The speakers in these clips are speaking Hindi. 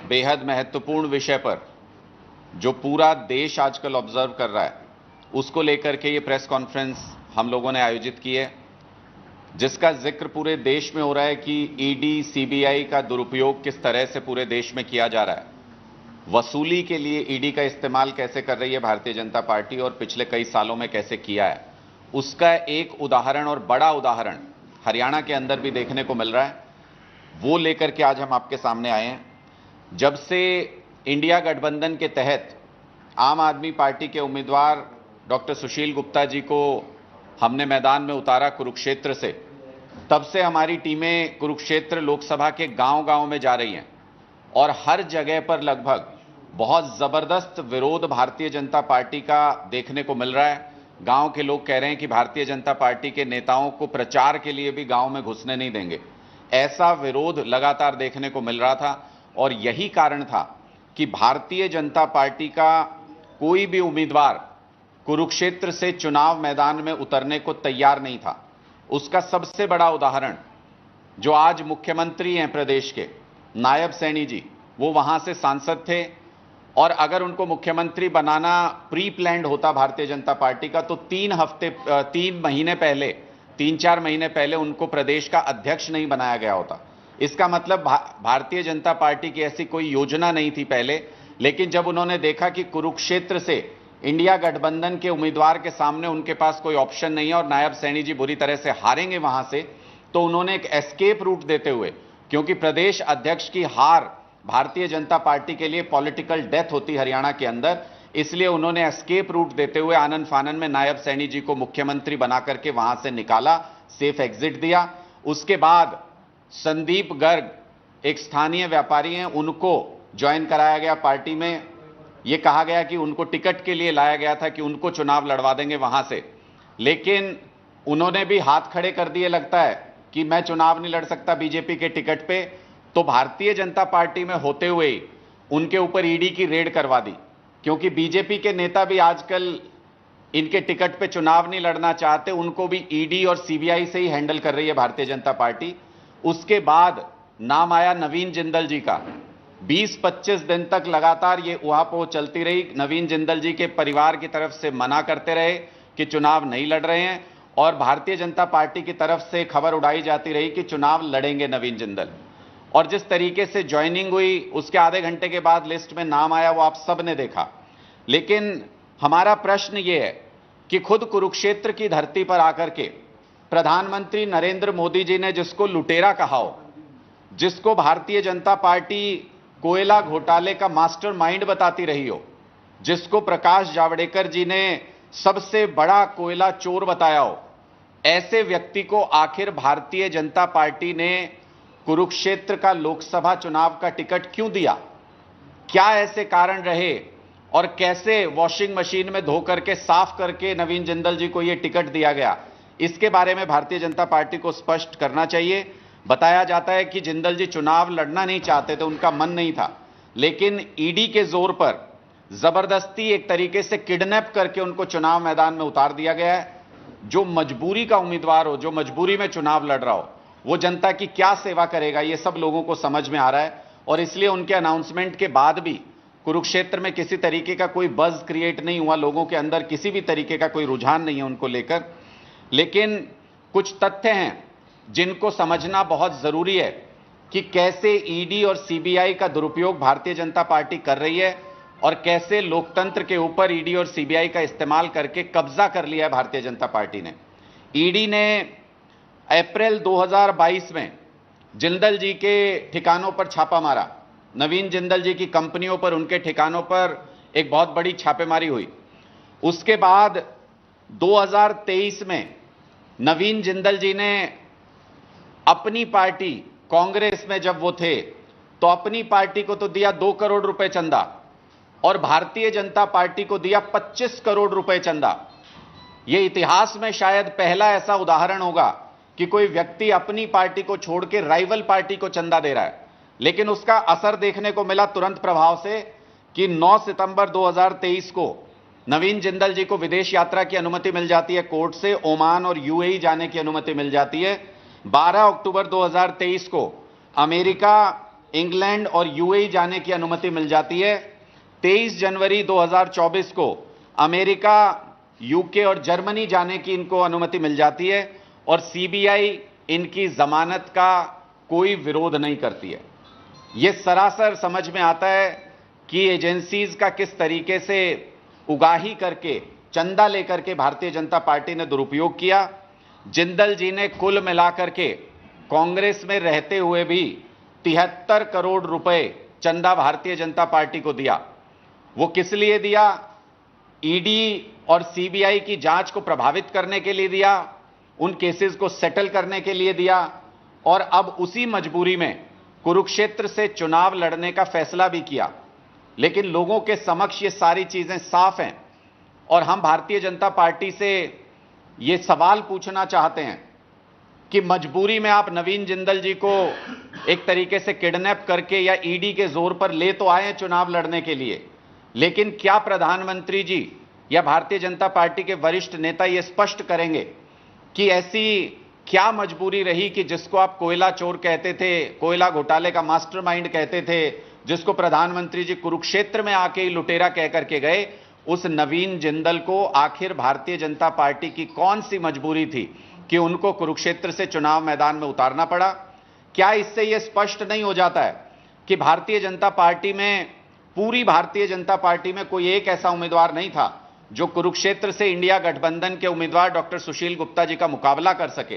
बेहद महत्वपूर्ण विषय पर जो पूरा देश आजकल ऑब्जर्व कर रहा है, उसको लेकर के ये प्रेस कॉन्फ्रेंस हम लोगों ने आयोजित की है, जिसका जिक्र पूरे देश में हो रहा है कि ईडी, सीबीआई का दुरुपयोग किस तरह से पूरे देश में किया जा रहा है। वसूली के लिए ईडी का इस्तेमाल कैसे कर रही है भारतीय जनता पार्टी और पिछले कई सालों में कैसे किया है, उसका एक उदाहरण और बड़ा उदाहरण हरियाणा के अंदर भी देखने को मिल रहा है। वो लेकर के आज हम आपके सामने आए हैं। जब से इंडिया गठबंधन के तहत आम आदमी पार्टी के उम्मीदवार डॉक्टर सुशील गुप्ता जी को हमने मैदान में उतारा कुरुक्षेत्र से, तब से हमारी टीमें कुरुक्षेत्र लोकसभा के गांव-गांव में जा रही हैं और हर जगह पर लगभग बहुत जबरदस्त विरोध भारतीय जनता पार्टी का देखने को मिल रहा है। गांव के लोग कह रहे हैं कि भारतीय जनता पार्टी के नेताओं को प्रचार के लिए भी गांव में घुसने नहीं देंगे। ऐसा विरोध लगातार देखने को मिल रहा था और यही कारण था कि भारतीय जनता पार्टी का कोई भी उम्मीदवार कुरुक्षेत्र से चुनाव मैदान में उतरने को तैयार नहीं था। उसका सबसे बड़ा उदाहरण जो आज मुख्यमंत्री हैं प्रदेश के, नायब सैनी जी, वो वहां से सांसद थे और अगर उनको मुख्यमंत्री बनाना प्री प्लान्ड होता भारतीय जनता पार्टी का, तो 3-4 महीने पहले उनको प्रदेश का अध्यक्ष नहीं बनाया गया होता। इसका मतलब भारतीय जनता पार्टी की ऐसी कोई योजना नहीं थी पहले, लेकिन जब उन्होंने देखा कि कुरुक्षेत्र से इंडिया गठबंधन के उम्मीदवार के सामने उनके पास कोई ऑप्शन नहीं है और नायब सैनी जी बुरी तरह से हारेंगे वहां से, तो उन्होंने एक एस्केप रूट देते हुए, क्योंकि प्रदेश अध्यक्ष की हार भारतीय जनता पार्टी के लिए पॉलिटिकल डेथ होती हरियाणा के अंदर, इसलिए उन्होंने एस्केप रूट देते हुए आनन फानन में नायब सैनी जी को मुख्यमंत्री बना करके वहां से निकाला, सेफ एग्जिट दिया। उसके बाद संदीप गर्ग एक स्थानीय व्यापारी हैं, उनको ज्वाइन कराया गया पार्टी में। यह कहा गया कि उनको टिकट के लिए लाया गया था कि उनको चुनाव लड़वा देंगे वहां से, लेकिन उन्होंने भी हाथ खड़े कर दिए, लगता है कि मैं चुनाव नहीं लड़ सकता बीजेपी के टिकट पे। तो भारतीय जनता पार्टी में होते हुए उनके ऊपर ईडी की रेड करवा दी, क्योंकि बीजेपी के नेता भी आजकल इनके टिकट पे चुनाव नहीं लड़ना चाहते, उनको भी ईडी और सीबीआई से ही हैंडल कर रही है भारतीय जनता पार्टी। उसके बाद नाम आया नवीन जिंदल जी का। 20-25 दिन तक लगातार ये उहापोह चलती रही। नवीन जिंदल जी के परिवार की तरफ से मना करते रहे कि चुनाव नहीं लड़ रहे हैं, और भारतीय जनता पार्टी की तरफ से खबर उड़ाई जाती रही कि चुनाव लड़ेंगे नवीन जिंदल। और जिस तरीके से ज्वाइनिंग हुई, उसके आधे घंटे के बाद लिस्ट में नाम आया, वो आप सब ने देखा। लेकिन हमारा प्रश्न ये है कि खुद कुरुक्षेत्र की धरती पर आकर के प्रधानमंत्री नरेंद्र मोदी जी ने जिसको लुटेरा कहा हो, जिसको भारतीय जनता पार्टी कोयला घोटाले का मास्टरमाइंड बताती रही हो, जिसको प्रकाश जावड़ेकर जी ने सबसे बड़ा कोयला चोर बताया हो, ऐसे व्यक्ति को आखिर भारतीय जनता पार्टी ने कुरुक्षेत्र का लोकसभा चुनाव का टिकट क्यों दिया? क्या ऐसे कारण रहे और कैसे वॉशिंग मशीन में धो करके साफ करके नवीन जिंदल जी को यह टिकट दिया गया? इसके बारे में भारतीय जनता पार्टी को स्पष्ट करना चाहिए। बताया जाता है कि जिंदल जी चुनाव लड़ना नहीं चाहते थे, उनका मन नहीं था, लेकिन ईडी के जोर पर जबरदस्ती एक तरीके से किडनैप करके उनको चुनाव मैदान में उतार दिया गया है। जो मजबूरी का उम्मीदवार हो, जो मजबूरी में चुनाव लड़ रहा हो, वो जनता की क्या सेवा करेगा, ये सब लोगों को समझ में आ रहा है। और इसलिए उनके अनाउंसमेंट के बाद भी कुरुक्षेत्र में किसी तरीके का कोई बज़ क्रिएट नहीं हुआ, लोगों के अंदर किसी भी तरीके का कोई रुझान नहीं है उनको लेकर। लेकिन कुछ तथ्य हैं जिनको समझना बहुत जरूरी है कि कैसे ईडी और सीबीआई का दुरुपयोग भारतीय जनता पार्टी कर रही है और कैसे लोकतंत्र के ऊपर ईडी और सीबीआई का इस्तेमाल करके कब्जा कर लिया है भारतीय जनता पार्टी ने। ईडी ने अप्रैल 2022 में जिंदल जी के ठिकानों पर छापा मारा, नवीन जिंदल जी की कंपनियों पर, उनके ठिकानों पर एक बहुत बड़ी छापेमारी हुई। उसके बाद 2023 में नवीन जिंदल जी ने अपनी पार्टी कांग्रेस में जब वो थे तो अपनी पार्टी को तो दिया 2 करोड़ रुपए चंदा और भारतीय जनता पार्टी को दिया 25 करोड़ रुपए चंदा। यह इतिहास में शायद पहला ऐसा उदाहरण होगा कि कोई व्यक्ति अपनी पार्टी को छोड़ के राइवल पार्टी को चंदा दे रहा है। लेकिन उसका असर देखने को मिला तुरंत प्रभाव से कि 9 सितंबर 2023 को नवीन जिंदल जी को विदेश यात्रा की अनुमति मिल जाती है कोर्ट से, ओमान और यूएई जाने की अनुमति मिल जाती है। 12 अक्टूबर 2023 को अमेरिका इंग्लैंड और यूएई जाने की अनुमति मिल जाती है। 23 जनवरी 2024 को अमेरिका, यूके और जर्मनी जाने की इनको अनुमति मिल जाती है और सीबीआई इनकी जमानत का कोई विरोध नहीं करती है। यह सरासर समझ में आता है कि एजेंसीज का किस तरीके से उगाही करके, चंदा लेकर के भारतीय जनता पार्टी ने दुरुपयोग किया। जिंदल जी ने कुल मिलाकर के कांग्रेस में रहते हुए भी 73 करोड़ रुपए चंदा भारतीय जनता पार्टी को दिया। वो किस लिए दिया? ईडी और सीबीआई की जांच को प्रभावित करने के लिए दिया, उन केसेस को सेटल करने के लिए दिया और अब उसी मजबूरी में कुरुक्षेत्र से चुनाव लड़ने का फैसला भी किया। लेकिन लोगों के समक्ष ये सारी चीजें साफ हैं और हम भारतीय जनता पार्टी से ये सवाल पूछना चाहते हैं कि मजबूरी में आप नवीन जिंदल जी को एक तरीके से किडनैप करके या ईडी के जोर पर ले तो आए चुनाव लड़ने के लिए, लेकिन क्या प्रधानमंत्री जी या भारतीय जनता पार्टी के वरिष्ठ नेता ये स्पष्ट करेंगे कि ऐसी क्या मजबूरी रही कि जिसको आप कोयला चोर कहते थे, कोयला घोटाले का मास्टरमाइंड कहते थे, जिसको प्रधानमंत्री जी कुरुक्षेत्र में आके ही लुटेरा कह करके गए, उस नवीन जिंदल को आखिर भारतीय जनता पार्टी की कौन सी मजबूरी थी कि उनको कुरुक्षेत्र से चुनाव मैदान में उतारना पड़ा? क्या इससे यह स्पष्ट नहीं हो जाता है कि भारतीय जनता पार्टी में, पूरी भारतीय जनता पार्टी में कोई एक ऐसा उम्मीदवार नहीं था जो कुरुक्षेत्र से इंडिया गठबंधन के उम्मीदवार डॉक्टर सुशील गुप्ता जी का मुकाबला कर सके?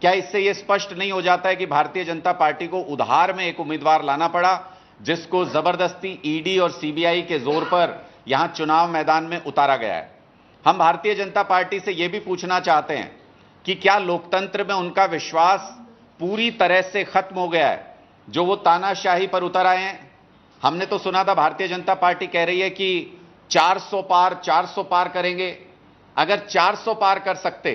क्या इससे यह स्पष्ट नहीं हो जाता है कि भारतीय जनता पार्टी को उधार में एक उम्मीदवार लाना पड़ा जिसको जबरदस्ती ईडी और सीबीआई के जोर पर यहां चुनाव मैदान में उतारा गया है? हम भारतीय जनता पार्टी से यह भी पूछना चाहते हैं कि क्या लोकतंत्र में उनका विश्वास पूरी तरह से खत्म हो गया है, जो वो तानाशाही पर उतर आए हैं? हमने तो सुना था भारतीय जनता पार्टी कह रही है कि 400 पार करेंगे। अगर 400 पार कर सकते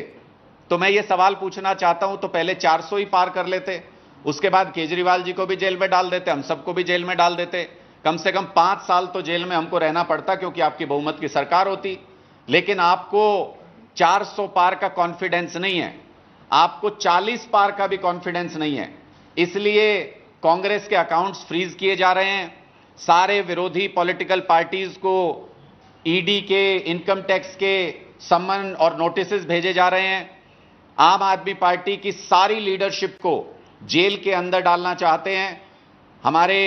तो मैं ये सवाल पूछना चाहता हूं, तो पहले 400 ही पार कर लेते, उसके बाद केजरीवाल जी को भी जेल में डाल देते, हम सबको भी जेल में डाल देते। कम से कम 5 साल तो जेल में हमको रहना पड़ता क्योंकि आपकी बहुमत की सरकार होती। लेकिन आपको 400 पार का कॉन्फिडेंस नहीं है, आपको 40 पार का भी कॉन्फिडेंस नहीं है। इसलिए कांग्रेस के अकाउंट्स फ्रीज किए जा रहे हैं, सारे विरोधी पॉलिटिकल पार्टीज को ईडी के, इनकम टैक्स के समन और नोटिसेस भेजे जा रहे हैं। आम आदमी पार्टी की सारी लीडरशिप को जेल के अंदर डालना चाहते हैं। हमारे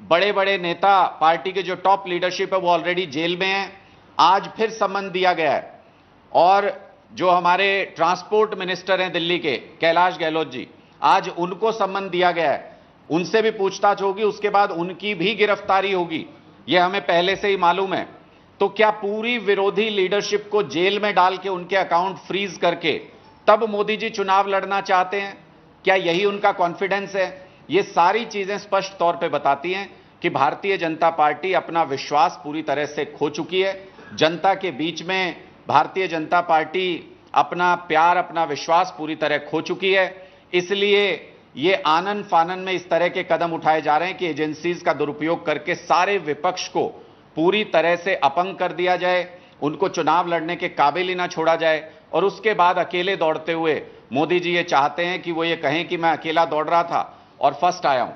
बड़े बड़े नेता, पार्टी के जो टॉप लीडरशिप है वो ऑलरेडी जेल में है। आज फिर समन दिया गया है और जो हमारे ट्रांसपोर्ट मिनिस्टर हैं दिल्ली के, कैलाश गहलोत जी, आज उनको समन दिया गया है। उनसे भी पूछताछ होगी, उसके बाद उनकी भी गिरफ्तारी होगी, यह हमें पहले से ही मालूम है। तो क्या पूरी विरोधी लीडरशिप को जेल में डाल के उनके अकाउंट फ्रीज करके तब मोदी जी चुनाव लड़ना चाहते हैं? क्या यही उनका कॉन्फिडेंस है? ये सारी चीजें स्पष्ट तौर पे बताती हैं कि भारतीय जनता पार्टी अपना विश्वास पूरी तरह से खो चुकी है। जनता के बीच में भारतीय जनता पार्टी अपना प्यार, अपना विश्वास पूरी तरह खो चुकी है। इसलिए ये आनन फानन में इस तरह के कदम उठाए जा रहे हैं कि एजेंसीज का दुरुपयोग करके सारे विपक्ष को पूरी तरह से अपंग कर दिया जाए, उनको चुनाव लड़ने के काबिल ही ना छोड़ा जाए और उसके बाद अकेले दौड़ते हुए मोदी जी ये चाहते हैं कि वो ये कहें कि मैं अकेला दौड़ रहा था और फर्स्ट आया हूं।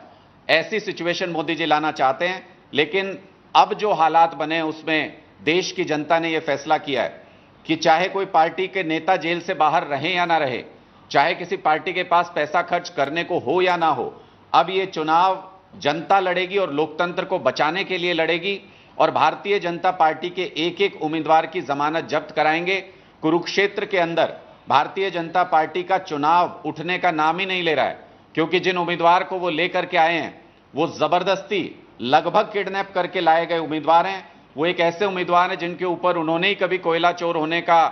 ऐसी सिचुएशन मोदी जी लाना चाहते हैं। लेकिन अब जो हालात बने उसमें देश की जनता ने यह फैसला किया है कि चाहे कोई पार्टी के नेता जेल से बाहर रहे या ना रहे, चाहे किसी पार्टी के पास पैसा खर्च करने को हो या ना हो, अब ये चुनाव जनता लड़ेगी और लोकतंत्र को बचाने के लिए लड़ेगी और भारतीय जनता पार्टी के एक एक उम्मीदवार की जमानत जब्त कराएंगे। कुरुक्षेत्र के अंदर भारतीय जनता पार्टी का चुनाव उठने का नाम ही नहीं ले रहा है, क्योंकि जिन उम्मीदवार को वो लेकर के आए हैं वो जबरदस्ती लगभग किडनैप करके लाए गए उम्मीदवार हैं। वो एक ऐसे उम्मीदवार हैं जिनके ऊपर उन्होंने ही कभी कोयला चोर होने का,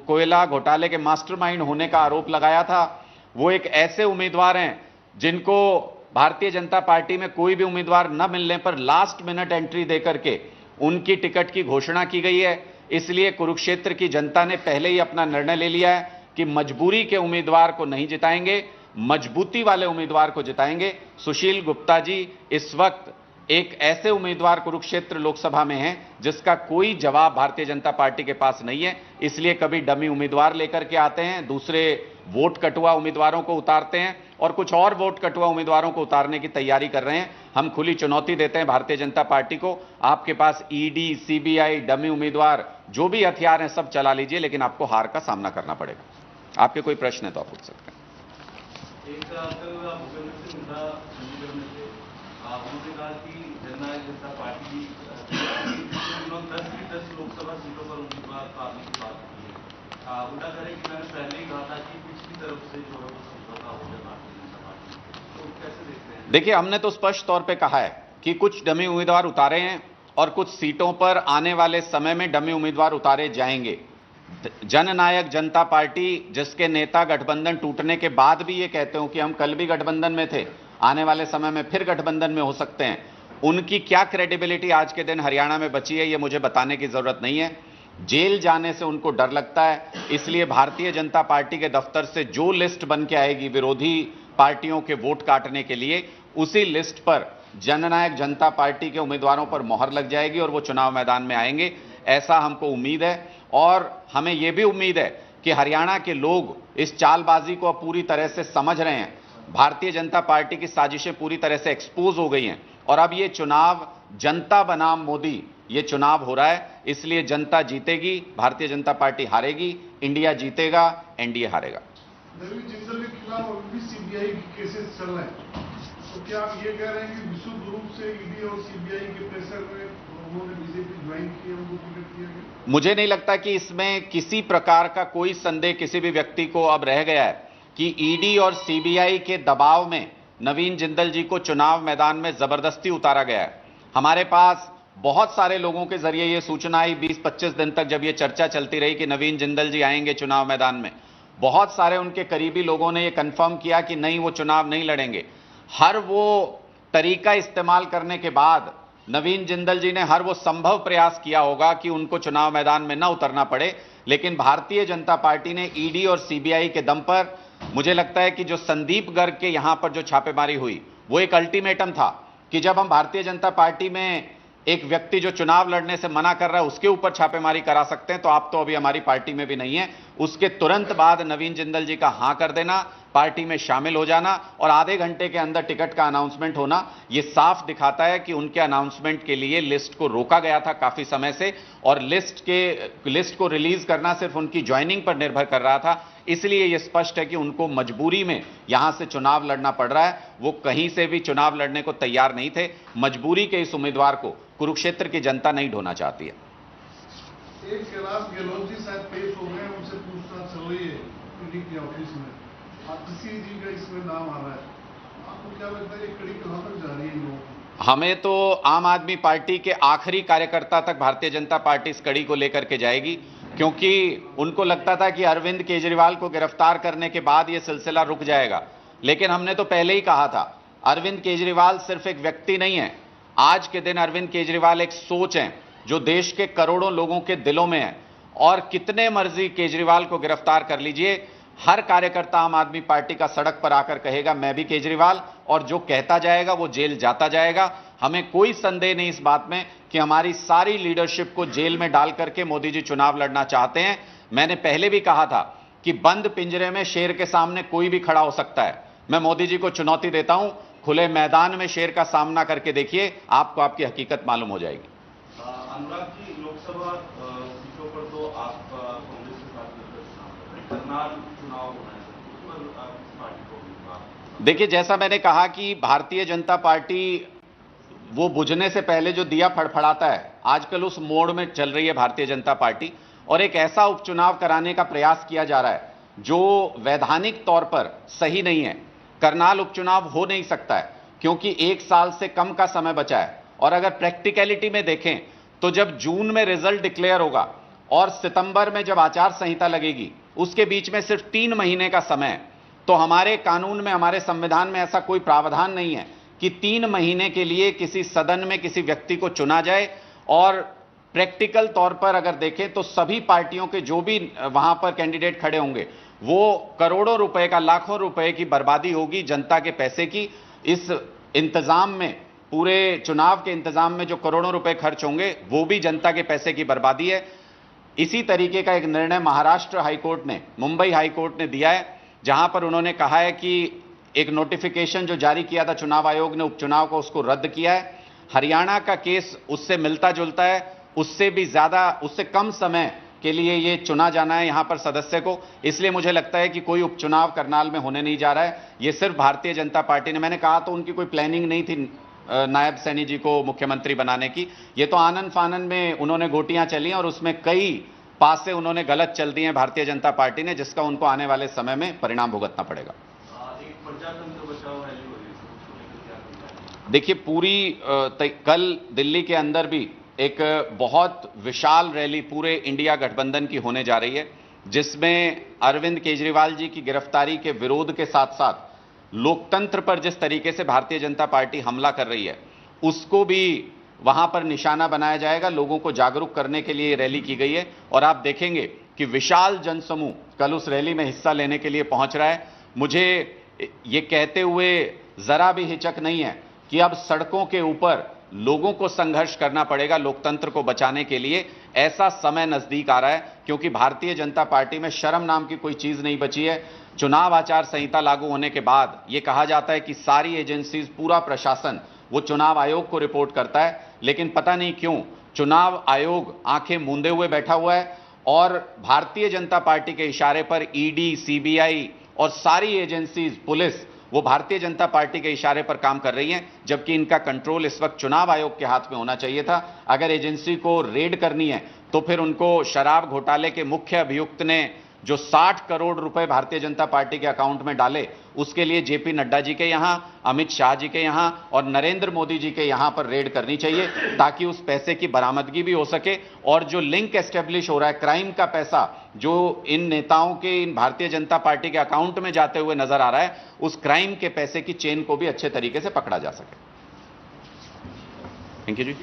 कोयला घोटाले के मास्टरमाइंड होने का आरोप लगाया था। वो एक ऐसे उम्मीदवार हैं जिनको भारतीय जनता पार्टी में कोई भी उम्मीदवार न मिलने पर लास्ट मिनट एंट्री देकर के उनकी टिकट की घोषणा की गई है। इसलिए कुरुक्षेत्र की जनता ने पहले ही अपना निर्णय ले लिया है कि मजबूरी के उम्मीदवार को नहीं जिताएंगे, मजबूती वाले उम्मीदवार को जिताएंगे। सुशील गुप्ता जी इस वक्त एक ऐसे उम्मीदवार कुरुक्षेत्र लोकसभा में हैं जिसका कोई जवाब भारतीय जनता पार्टी के पास नहीं है। इसलिए कभी डमी उम्मीदवार लेकर के आते हैं, दूसरे वोट कटुआ उम्मीदवारों को उतारते हैं और कुछ और वोट कटुआ उम्मीदवारों को उतारने की तैयारी कर रहे हैं। हम खुली चुनौती देते हैं भारतीय जनता पार्टी को, आपके पास ईडी, सीबीआई, डमी उम्मीदवार, जो भी हथियार हैं सब चला लीजिए, लेकिन आपको हार का सामना करना पड़ेगा। आपके कोई प्रश्न है तो आप पूछ सकते हैं। उन्होंने कहा कि जननायक जनता पार्टी 10 लोकसभा सीटों पर उम्मीदवार उतारने की बात की है। उल्टा करें कि मैंने पहले ही कहा था कि पिछली तरफ से जो है वो समझौता हो जाए भारतीय जनता पार्टी, तो कैसे देखते हैं? देखिए, हमने तो स्पष्ट तौर पे कहा है कि कुछ डमी उम्मीदवार उतारे हैं और कुछ सीटों पर आने वाले समय में डमी उम्मीदवार उतारे जाएंगे। जननायक जनता पार्टी, जिसके नेता गठबंधन टूटने के बाद भी ये कहते हो कि हम कल भी गठबंधन में थे, आने वाले समय में फिर गठबंधन में हो सकते हैं, उनकी क्या क्रेडिबिलिटी आज के दिन हरियाणा में बची है, ये मुझे बताने की जरूरत नहीं है। जेल जाने से उनको डर लगता है, इसलिए भारतीय जनता पार्टी के दफ्तर से जो लिस्ट बन के आएगी विरोधी पार्टियों के वोट काटने के लिए, उसी लिस्ट पर जननायक जनता पार्टी के उम्मीदवारों पर मोहर लग जाएगी और वो चुनाव मैदान में आएंगे। ऐसा हमको उम्मीद है और हमें यह भी उम्मीद है कि हरियाणा के लोग इस चालबाजी को पूरी तरह से समझ रहे हैं। भारतीय जनता पार्टी की साजिशें पूरी तरह से एक्सपोज हो गई हैं और अब ये चुनाव जनता बनाम मोदी ये चुनाव हो रहा है, इसलिए जनता जीतेगी, भारतीय जनता पार्टी हारेगी, इंडिया जीतेगा, एनडीए हारेगा। नवीन जिंदल के खिलाफ अभी भी सीबीआई के केसेस चल रहे हैं, तो क्या आप ये कह रहे हैं कि विशुद्ध रूप से ईडी और सीबीआई के प्रेशर में उन्होंने बीजेपी ज्वाइन की, उनको टिकट दिया गया? मुझे नहीं लगता कि इसमें किसी प्रकार का कोई संदेह किसी भी व्यक्ति को अब रह गया है कि ईडी और सीबीआई के दबाव में नवीन जिंदल जी को चुनाव मैदान में जबरदस्ती उतारा गया है। हमारे पास बहुत सारे लोगों के जरिए यह सूचना आई 20-25 दिन तक, जब यह चर्चा चलती रही कि नवीन जिंदल जी आएंगे चुनाव मैदान में। बहुत सारे उनके करीबी लोगों ने यह कंफर्म किया कि नहीं, वो चुनाव नहीं लड़ेंगे। हर वो तरीका इस्तेमाल करने के बाद नवीन जिंदल जी ने हर वो संभव प्रयास किया होगा कि उनको चुनाव मैदान में न उतरना पड़े, लेकिन भारतीय जनता पार्टी ने ईडी और सीबीआई के दम पर, मुझे लगता है कि जो संदीप गर्ग के यहां पर जो छापेमारी हुई वो एक अल्टीमेटम था कि जब हम भारतीय जनता पार्टी में एक व्यक्ति जो चुनाव लड़ने से मना कर रहा है उसके ऊपर छापेमारी करा सकते हैं, तो आप तो अभी हमारी पार्टी में भी नहीं है। उसके तुरंत बाद नवीन जिंदल जी का हां कर देना, पार्टी में शामिल हो जाना और आधे घंटे के अंदर टिकट का अनाउंसमेंट होना, यह साफ दिखाता है कि उनके अनाउंसमेंट के लिए लिस्ट को रोका गया था काफी समय से और लिस्ट को रिलीज करना सिर्फ उनकी ज्वाइनिंग पर निर्भर कर रहा था। इसलिए यह स्पष्ट है कि उनको मजबूरी में यहां से चुनाव लड़ना पड़ रहा है। वो कहीं से भी चुनाव लड़ने को तैयार नहीं थे। मजबूरी के इस उम्मीदवार को कुरुक्षेत्र की जनता नहीं ढोना चाहती है। एक कैलाश गहलोत जी शायद पेश हो गए, उनसे पूछताछ चल रही है ईडी के ऑफिस में, किसी जी का इसमें नाम आ रहा है, आपको क्या लगता है ये कड़ी कहां तक जा रही है इन लोगों की? हमें तो आम आदमी पार्टी के आखिरी कार्यकर्ता तक भारतीय जनता पार्टी इस कड़ी को लेकर के जाएगी, क्योंकि उनको लगता था कि अरविंद केजरीवाल को गिरफ्तार करने के बाद यह सिलसिला रुक जाएगा। लेकिन हमने तो पहले ही कहा था, अरविंद केजरीवाल सिर्फ एक व्यक्ति नहीं है। आज के दिन अरविंद केजरीवाल एक सोच है जो देश के करोड़ों लोगों के दिलों में है और कितने मर्जी केजरीवाल को गिरफ्तार कर लीजिए, हर कार्यकर्ता आम आदमी पार्टी का सड़क पर आकर कहेगा मैं भी केजरीवाल, और जो कहता जाएगा वो जेल जाता जाएगा। हमें कोई संदेह नहीं इस बात में कि हमारी सारी लीडरशिप को जेल में डाल करके मोदी जी चुनाव लड़ना चाहते हैं। मैंने पहले भी कहा था कि बंद पिंजरे में शेर के सामने कोई भी खड़ा हो सकता है। मैं मोदी जी को चुनौती देता हूं, खुले मैदान में शेर का सामना करके देखिए, आपको आपकी हकीकत मालूम हो जाएगी। अनुराग जी, लोकसभा सीटों पर तो आप कांग्रेस के साथ मिलकर करनाल चुनाव होना है, उस पर आप किस पार्टी को? देखिए, जैसा मैंने कहा कि भारतीय जनता पार्टी वो बुझने से पहले जो दिया फड़फड़ाता है, आजकल उस मोड़ में चल रही है भारतीय जनता पार्टी और एक ऐसा उपचुनाव कराने का प्रयास किया जा रहा है जो वैधानिक तौर पर सही नहीं है। करनाल उपचुनाव हो नहीं सकता है क्योंकि 1 साल से कम का समय बचा है और अगर प्रैक्टिकलिटी में देखें तो जब जून में रिजल्ट डिक्लेयर होगा और सितंबर में जब आचार संहिता लगेगी, उसके बीच में सिर्फ 3 महीने का समय है। तो हमारे कानून में, हमारे संविधान में ऐसा कोई प्रावधान नहीं है कि 3 महीने के लिए किसी सदन में किसी व्यक्ति को चुना जाए। और प्रैक्टिकल तौर पर अगर देखें तो सभी पार्टियों के जो भी वहां पर कैंडिडेट खड़े होंगे वो करोड़ों रुपए का, लाखों रुपए की बर्बादी होगी, जनता के पैसे की। इस इंतजाम में, पूरे चुनाव के इंतजाम में जो करोड़ों रुपए खर्च होंगे वो भी जनता के पैसे की बर्बादी है। इसी तरीके का एक निर्णय महाराष्ट्र हाईकोर्ट ने, मुंबई हाईकोर्ट ने दिया है, जहां पर उन्होंने कहा है कि एक नोटिफिकेशन जो जारी किया था चुनाव आयोग ने उपचुनाव को, उसको रद्द किया है। हरियाणा का केस उससे मिलता जुलता है, उससे भी ज्यादा, उससे कम समय के लिए ये चुना जाना है यहां पर सदस्य को। इसलिए मुझे लगता है कि कोई उपचुनाव करनाल में होने नहीं जा रहा है। ये सिर्फ भारतीय जनता पार्टी ने, मैंने कहा तो उनकी कोई प्लानिंग नहीं थी नायब सैनी जी को मुख्यमंत्री बनाने की। ये तो आनन फानन में उन्होंने गोटियां चली और उसमें कई पासे उन्होंने गलत चल दिए हैं भारतीय जनता पार्टी ने, जिसका उनको आने वाले समय में परिणाम भुगतना पड़ेगा। एक प्रजातंत्र बचाओ रैली हो रही है, उसको लेकर क्या कहना है? देखिए, पूरी कल दिल्ली के अंदर भी एक बहुत विशाल रैली पूरे इंडिया गठबंधन की होने जा रही है, जिसमें अरविंद केजरीवाल जी की गिरफ्तारी के विरोध के साथ साथ लोकतंत्र पर जिस तरीके से भारतीय जनता पार्टी हमला कर रही है, उसको भी वहां पर निशाना बनाया जाएगा। लोगों को जागरूक करने के लिए रैली की गई है और आप देखेंगे कि विशाल जनसमूह कल उस रैली में हिस्सा लेने के लिए पहुंच रहा है। मुझे ये कहते हुए जरा भी हिचक नहीं है कि अब सड़कों के ऊपर लोगों को संघर्ष करना पड़ेगा लोकतंत्र को बचाने के लिए। ऐसा समय नजदीक आ रहा है, क्योंकि भारतीय जनता पार्टी में शर्म नाम की कोई चीज नहीं बची है। चुनाव आचार संहिता लागू होने के बाद यह कहा जाता है कि सारी एजेंसीज, पूरा प्रशासन वो चुनाव आयोग को रिपोर्ट करता है, लेकिन पता नहीं क्यों चुनाव आयोग आंखें मूंदे हुए बैठा हुआ है और भारतीय जनता पार्टी के इशारे पर ईडी, सीबीआई और सारी एजेंसीज, पुलिस, वो भारतीय जनता पार्टी के इशारे पर काम कर रही हैं, जबकि इनका कंट्रोल इस वक्त चुनाव आयोग के हाथ में होना चाहिए था। अगर एजेंसी को रेड करनी है तो फिर उनको शराब घोटाले के मुख्य अभियुक्त ने जो 60 करोड़ रुपए भारतीय जनता पार्टी के अकाउंट में डाले, उसके लिए जेपी नड्डा जी के यहां, अमित शाह जी के यहां और नरेंद्र मोदी जी के यहां पर रेड करनी चाहिए, ताकि उस पैसे की बरामदगी भी हो सके। और जो लिंक एस्टेब्लिश हो रहा है, क्राइम का पैसा जो इन नेताओं के, इन भारतीय जनता पार्टी के अकाउंट में जाते हुए नजर आ रहा है, उस क्राइम के पैसे की चेन को भी अच्छे तरीके से पकड़ा जा सके। Thank you ji.